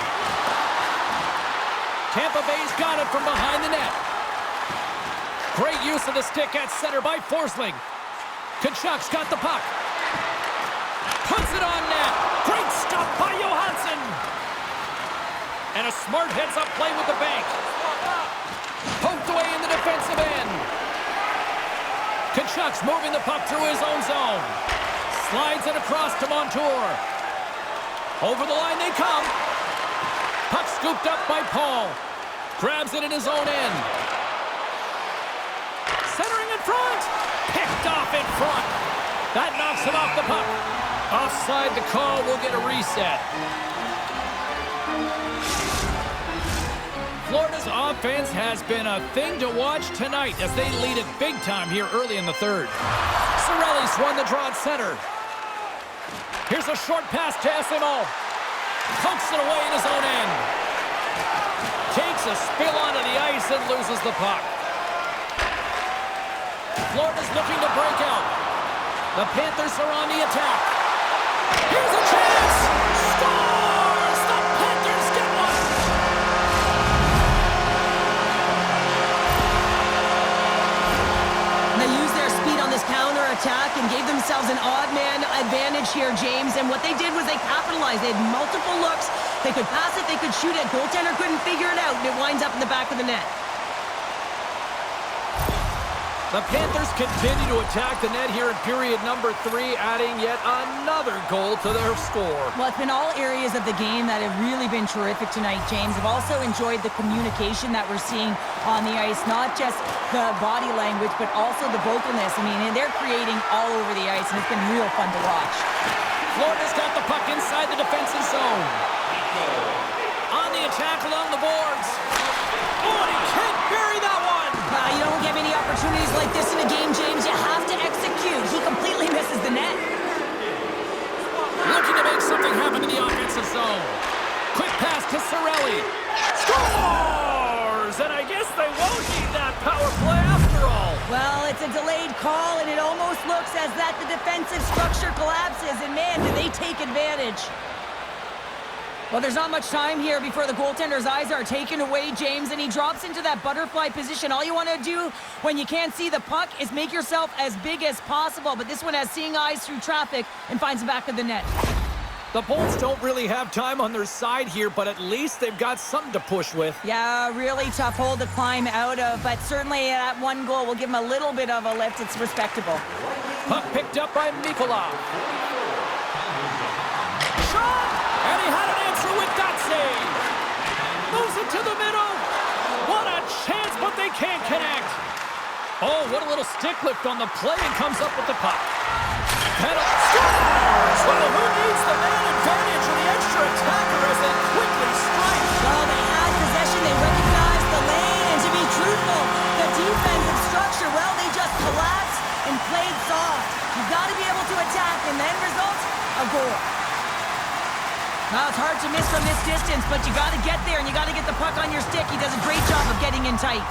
S1: Tampa Bay's got it from behind the net. Great use of the stick at center by Forsling. Kachuk's got the puck. Puts it on net. Great stop by Johansson. And a smart heads-up play with the bank. Poked away in the defensive end. Kachuk's moving the puck through his own zone. Slides it across to Montour. Over the line they come. Puck scooped up by Paul. Grabs it in his own end. Centering in front. Picked off in front. That knocks him off the puck. Offside the call. We'll get a reset. Florida's offense has been a thing to watch tonight as they lead it big time here early in the third. Cirelli's won the draw at center. Here's a short pass to SMO. Pokes it away in his own end. Takes a spill onto the ice and loses the puck. Florida's looking to break out. The Panthers are on the attack. Here's a chance! Scores! The Panthers get one!
S2: They used their speed on this counter-attack and gave themselves an odd-man advantage here, James. And what they did was they capitalized. They had multiple looks. They could pass it, they could shoot it. Goaltender couldn't figure it out, and it winds up in the back of the net.
S1: The Panthers continue to attack the net here in period number 3, adding yet another goal to their score.
S2: Well, it's been all areas of the game that have really been terrific tonight, James. I've also enjoyed the communication that we're seeing on the ice, not just the body language, but also the vocalness. I mean, they're creating all over the ice, and it's been real fun to watch.
S1: Florida's got the puck inside the defensive zone. On the attack along the boards. Oh, and he can't bury that one!
S2: You don't get many opportunities like this in a game, James. You have to execute it's a delayed call, and it almost looks as that the defensive structure collapses, and man, do they take advantage. Well, there's not much time here before the goaltender's eyes are taken away, James, and he drops into that butterfly position. All you want to do when you can't see the puck is make yourself as big as possible, but this one has seeing eyes through traffic and finds the back of the net.
S1: The Bolts don't really have time on their side here, but at least they've got something to push with.
S2: Yeah, really tough hole to climb out of, but certainly that one goal will give him a little bit of a lift. It's respectable.
S1: Puck picked up by Mikula. Shot! And he had an answer with that save. Moves it to the middle. What a chance, but they can't connect. Oh, what a little stick lift on the play, and comes up with the puck. Penalty. Scores! Well, who needs the man advantage or the extra attacker as they quickly strike?
S2: Well, they had possession. They recognized the lane, and to be truthful, the defensive structure, well, they just collapsed and played soft. You've got to be able to attack, and the end result, a goal. Well, it's hard to miss from this distance, but you got to get there, and you got to get the puck on your stick. He does a great job of getting in tight.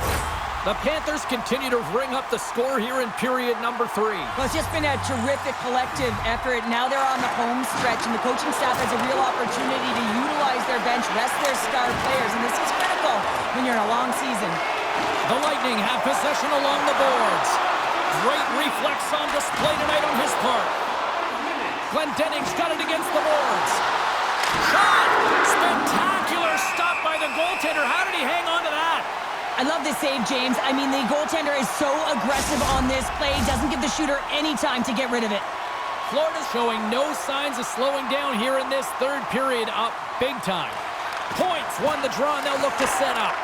S1: The Panthers continue to ring up the score here in period number 3.
S2: Well, it's just been a terrific collective effort. Now they're on the home stretch, and the coaching staff has a real opportunity to utilize their bench, rest their star players, and this is critical when you're in a long season.
S1: The Lightning have possession along the boards. Great reflex on display tonight on his part. Glendenning's got it against the boards. Shot! Spectacular stop by the goaltender. How did he hang on to that?
S2: I love this save, James. I mean, the goaltender is so aggressive on this play. Doesn't give the shooter any time to get rid of it.
S1: Florida's showing no signs of slowing down here in this third period, up big time. Points won the draw, and they'll look to set up.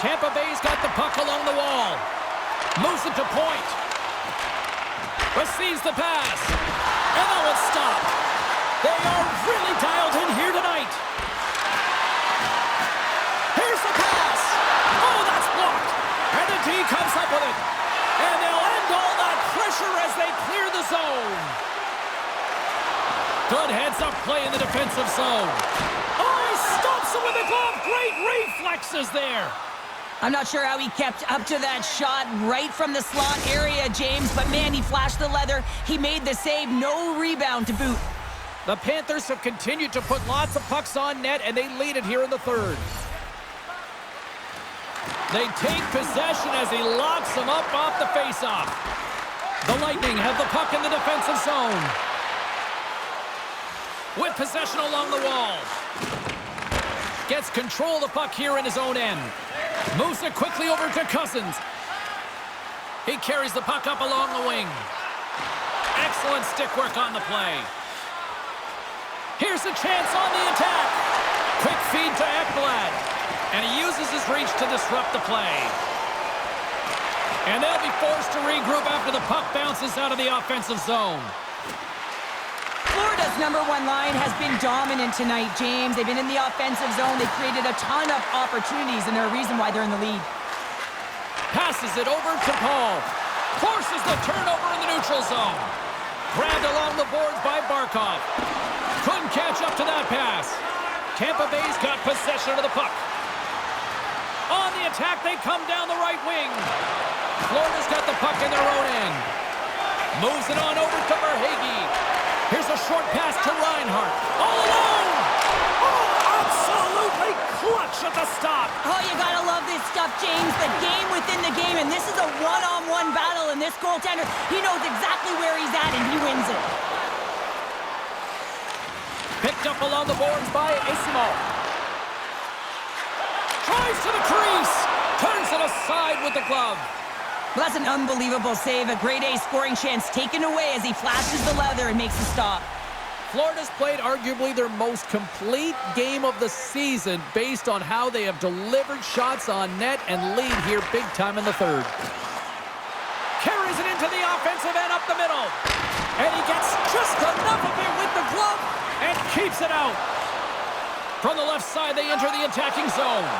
S1: Tampa Bay's got the puck along the wall. Moves it to point. Receives the pass. And now it's stopped. They are really dialed in here tonight. Here's the pass. Oh, that's blocked. And the D comes up with it. And they'll end all that pressure as they clear the zone. Good heads-up play in the defensive zone. Oh, he stops him with a glove. Great reflexes there.
S2: I'm not sure how he kept up to that shot right from the slot area, James, but man, he flashed the leather. He made the save. No rebound to boot.
S1: The Panthers have continued to put lots of pucks on net, and they lead it here in the third. They take possession as he locks them up off the faceoff. The Lightning have the puck in the defensive zone. With possession along the wall. Gets control of the puck here in his own end. Moves it quickly over to Cousins. He carries the puck up along the wing. Excellent stick work on the play. Here's a chance on the attack. Quick feed to Ekblad. And he uses his reach to disrupt the play. And they'll be forced to regroup after the puck bounces out of the offensive zone.
S2: Florida's #1 line has been dominant tonight, James. They've been in the offensive zone. They've created a ton of opportunities, and they're a reason why they're in the lead.
S1: Passes it over to Paul. Forces the turnover in the neutral zone. Grabbed along the boards by Barkov. Couldn't catch up to that pass. Tampa Bay's got possession of the puck. On the attack, they come down the right wing. Florida's got the puck in their own end. Moves it on over to Verhaeghe. Here's a short pass to Reinhart. All alone! Oh, absolutely clutch at the stop.
S2: Oh, you gotta love this stuff, James. The game within the game, and this is a one-on-one battle, and this goaltender, he knows exactly where he's at, and he wins it.
S1: Picked up along the boards by Asimo. Tries to the crease. Turns it aside with the glove.
S2: Well, that's an unbelievable save. A grade A scoring chance taken away as he flashes the leather and makes the stop.
S1: Florida's played arguably their most complete game of the season based on how they have delivered shots on net and lead here big time in the third. Carries it into the offensive end up the middle. And he gets just enough of it with the glove and keeps it out. From the left side, they enter the attacking zone.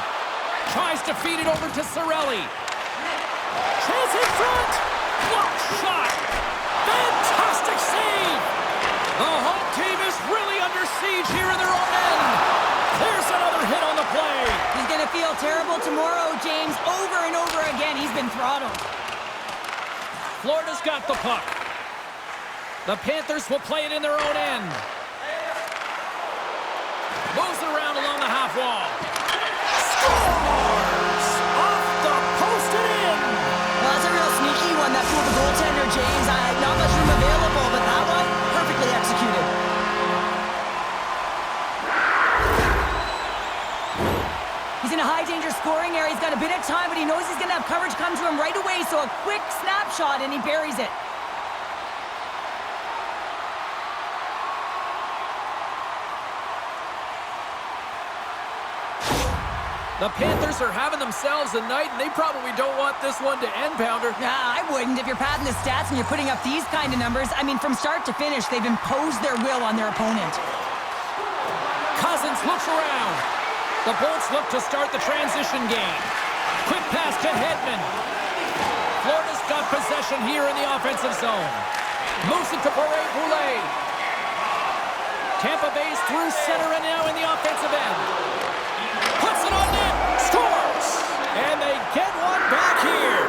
S1: Tries to feed it over to Cirelli. Chance in front. Block shot. Fantastic save. The home team is really under siege here in their own end. There's another hit on the play.
S2: He's going to feel terrible tomorrow, James. Over and over again, he's been throttled.
S1: Florida's got the puck. The Panthers will play it in their own end. Moves it around along the half wall. Scores! Off the post and in!
S2: Well, that's a real sneaky one that fooled the goaltender, James. Not much room available, but that one, perfectly executed. He's in a high-danger scoring area. He's got a bit of time, but he knows he's going to have coverage come to him right away, so a quick snapshot, and he buries it.
S1: The Panthers are having themselves a night, and they probably don't want this one to end, Pounder.
S2: Nah, I wouldn't. If you're padding the stats and you're putting up these kind of numbers, I mean, from start to finish, they've imposed their will on their opponent.
S1: Cousins looks around. The Bolts look to start the transition game. Quick pass to Hedman. Florida's got possession here in the offensive zone. Moves it to Boulet. Tampa Bay's through center and now in the offensive end. Puts it on net. Scores! And they get one back here.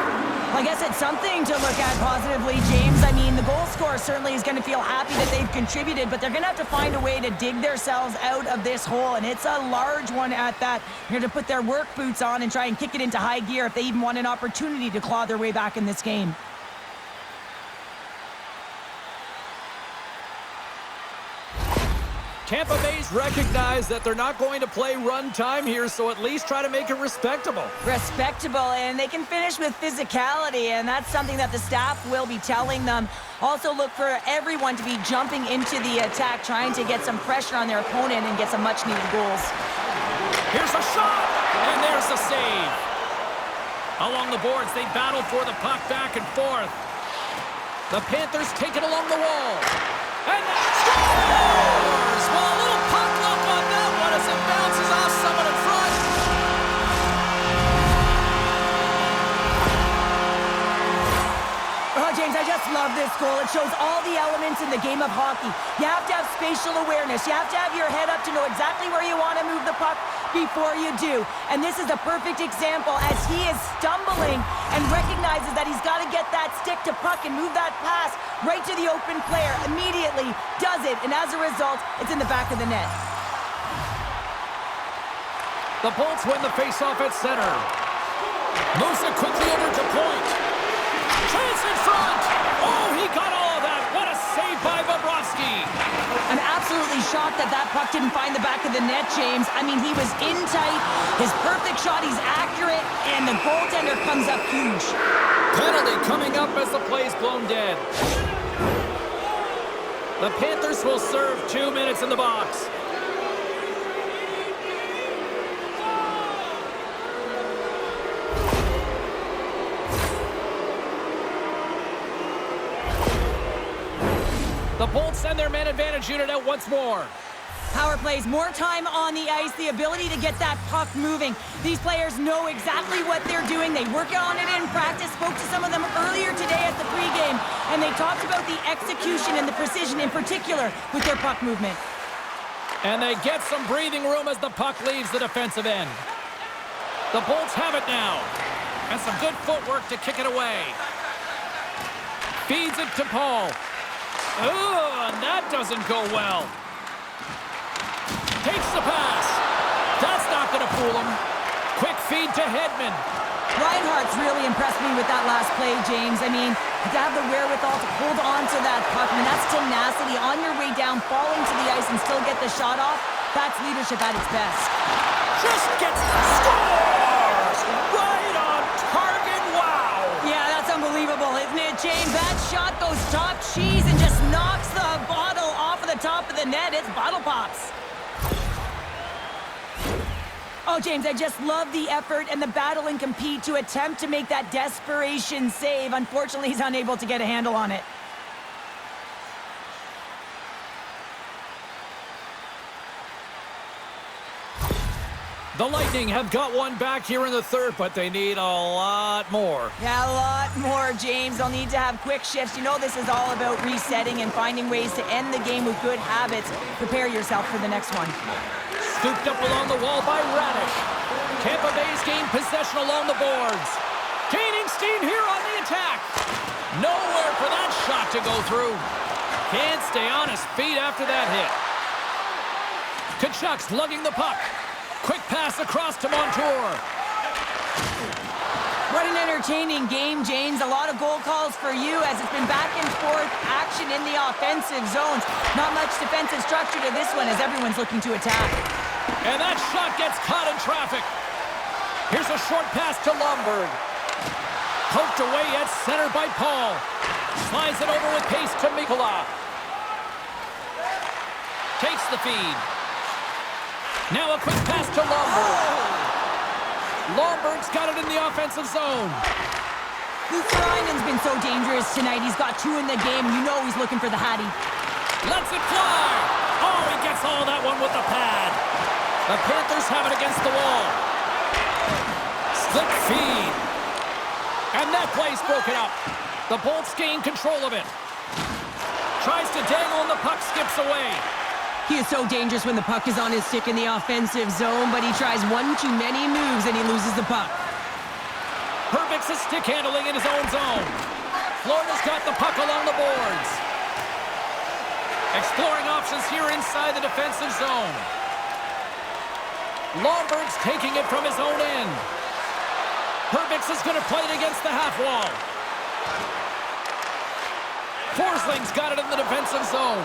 S2: Well, I guess it's something to look at positively, James. I mean, the goal scorer certainly is going to feel happy that they've contributed, but they're going to have to find a way to dig themselves out of this hole, and it's a large one at that. They're going to put their work boots on and try and kick it into high gear if they even want an opportunity to claw their way back in this game.
S1: Tampa Bay's recognized that they're not going to play run time here, so at least try to make it respectable.
S2: Respectable, and they can finish with physicality, and that's something that the staff will be telling them. Also look for everyone to be jumping into the attack, trying to get some pressure on their opponent and get some much-needed goals.
S1: Here's a shot, and there's the save. Along the boards, they battle for the puck back and forth. The Panthers take it along the wall. And scores! Well, a little puck luck on that one as it bounces off someone in front.
S2: Oh, James, I just love this goal. It shows all the elements in the game of hockey. You have to have spatial awareness. You have to have your head up to know exactly where you want to move the puck before you do. And this is a perfect example as he is stumbling and recognizes that he's got to get that stick to puck and move that pass right to the open player. Immediately does it, and as a result, it's in the back of the net.
S1: The Bolts win the faceoff at center. Moves it quickly over to point. Chance in front! Oh, he got all of that! What a save by Bobrovsky!
S2: I'm absolutely shocked that that puck didn't find the back of the net, James. I mean, he was in tight, his perfect shot, he's accurate, and the goaltender comes up huge.
S1: Penalty coming up as the play's blown dead. The Panthers will serve 2 minutes in the box. The Bolts send their man advantage unit out once more.
S2: Power plays, more time on the ice, the ability to get that puck moving. These players know exactly what they're doing. They work on it in practice. Spoke to some of them earlier today at the pregame, and they talked about the execution and the precision in particular with their puck movement.
S1: And they get some breathing room as the puck leaves the defensive end. The Bolts have it now. And some good footwork to kick it away. Feeds it to Paul. Oh, and that doesn't go well. Takes the pass. That's not going to fool him. Quick feed to Hedman.
S2: Reinhart's really impressed me with that last play, James. I mean, to have the wherewithal to hold on to that puck, I mean, that's tenacity on your way down, falling to the ice and still get the shot off. That's leadership at its best.
S1: Just gets scores! Right on target, wow!
S2: Yeah, that's unbelievable, isn't it, James? That shot goes top cheese and just knocks the bottle off of the top of the net. It's bottle pops. Oh, James, I just love the effort and the battle and compete to attempt to make that desperation save. Unfortunately, he's unable to get a handle on it.
S1: The Lightning have got one back here in the third, but they need a lot more.
S2: Yeah, a lot more, James. They'll need to have quick shifts. You know this is all about resetting and finding ways to end the game with good habits. Prepare yourself for the next one.
S1: Scooped up along the wall by Radish. Tampa Bay's gained possession along the boards. Gaining steam here on the attack. Nowhere for that shot to go through. Can't stay on his feet after that hit. Tkachuk's lugging the puck. Quick pass across to Montour.
S2: What an entertaining game, James. A lot of goal calls for you as it's been back and forth action in the offensive zones. Not much defensive structure to this one as everyone's looking to attack.
S1: And that shot gets caught in traffic. Here's a short pass to Lomberg. Poked away at center by Paul. Slides it over with pace to Mikula. Takes the feed. Now a quick pass to Lomberg. Lomberg's got it in the offensive zone.
S2: Lutherainen's been so dangerous tonight. He's got 2 in the game. You know he's looking for the Hattie.
S1: Lets it fly. Oh, he gets all that one with the pad. The Panthers have it against the wall. Slip feed. And that play's broken up. The Bolts gain control of it. Tries to dangle and the puck skips away.
S2: He is so dangerous when the puck is on his stick in the offensive zone, but he tries one too many moves and he loses the puck.
S1: Herbeck's a stick handling in his own zone. Florida's got the puck along the boards. Exploring options here inside the defensive zone. Lomberg's taking it from his own end. Herbeck's is going to play it against the half wall. Forsling's got it in the defensive zone.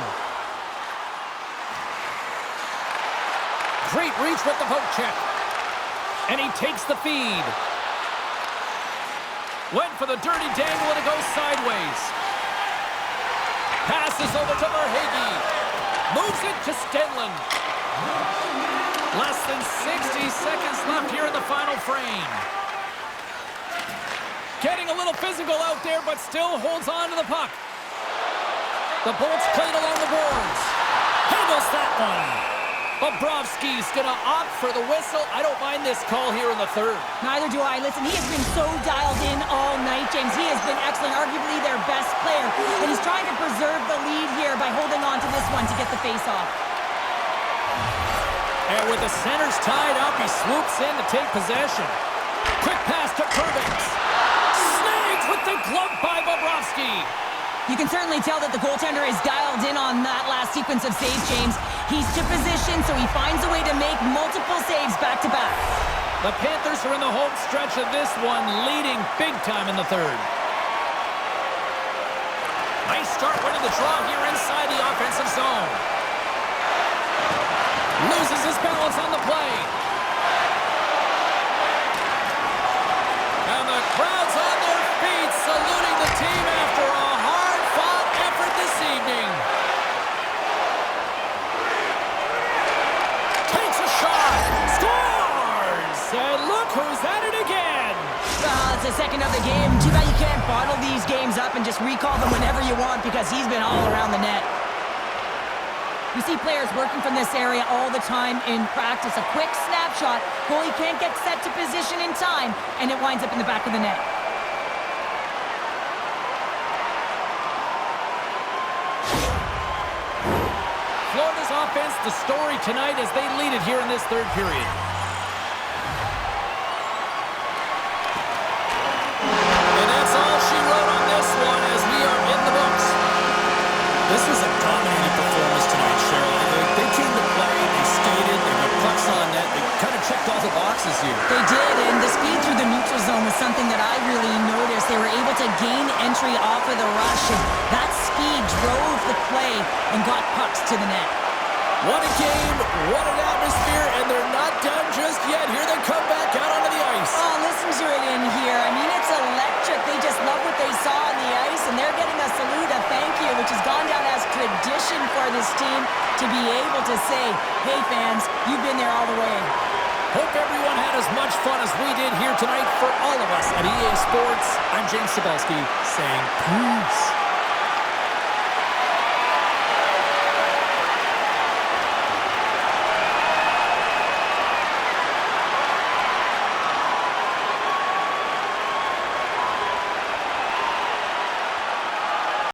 S1: Great reach with the poke check. And he takes the feed. Went for the dirty dangle and it goes sideways. Passes over to Verhaeghe. Moves it to Stenlund. Less than 60 seconds left here in the final frame. Getting a little physical out there, but still holds on to the puck. The Bolts played along the boards. Handles that one. Bobrovsky's going to opt for the whistle. I don't mind this call here in the third.
S2: Neither do I. Listen, he has been so dialed in all night, James. He has been excellent, arguably their best player. And he's trying to preserve the lead here by holding on to this one to get the face-off.
S1: And with the centers tied up, he swoops in to take possession. Quick pass to Herbeck. Snags with the glove by Bobrovsky.
S2: You can certainly tell that the goaltender is dialed in on that last sequence of saves, James. He's to position, so he finds a way to make multiple saves back-to-back.
S1: The Panthers are in the home stretch of this one, leading big time in the third. Nice start winning the draw here inside the offensive zone. Loses his balance on the play. And the crowd's on their feet, saluting the team after a hard-fought effort this evening. Takes a shot. Scores! And look who's at it again.
S2: Well, it's the second of the game. Too bad you can't bottle these games up and just recall them whenever you want because he's been all around the net. You see players working from this area all the time in practice. A quick snapshot. Goalie can't get set to position in time, and it winds up in the back of the net.
S1: Florida's offense, the story tonight as they lead it here in this third period. And that's all she wrote on this one as we are in the books.
S5: This was a dominating performance tonight, Cheryl. They came to play, they skated, they got pucks on net, they kind of checked all the boxes here.
S2: They did, and the speed through the neutral zone was something that I really noticed. They were able to gain entry off of the rush, and that speed drove the play and got pucks to the net.
S1: What a game, what an atmosphere, and they're not done just yet. Here they come back out onto the ice.
S2: Oh, listen to it in here. I mean, it's electric. They just love what they saw on the ice, and they're getting a salute, a thank you, which has gone down as tradition for this team to be able to say, hey, fans, you've been there all the way.
S1: Hope everyone had as much fun as we did here tonight. For all of us at EA Sports, I'm James Cybulski saying peace.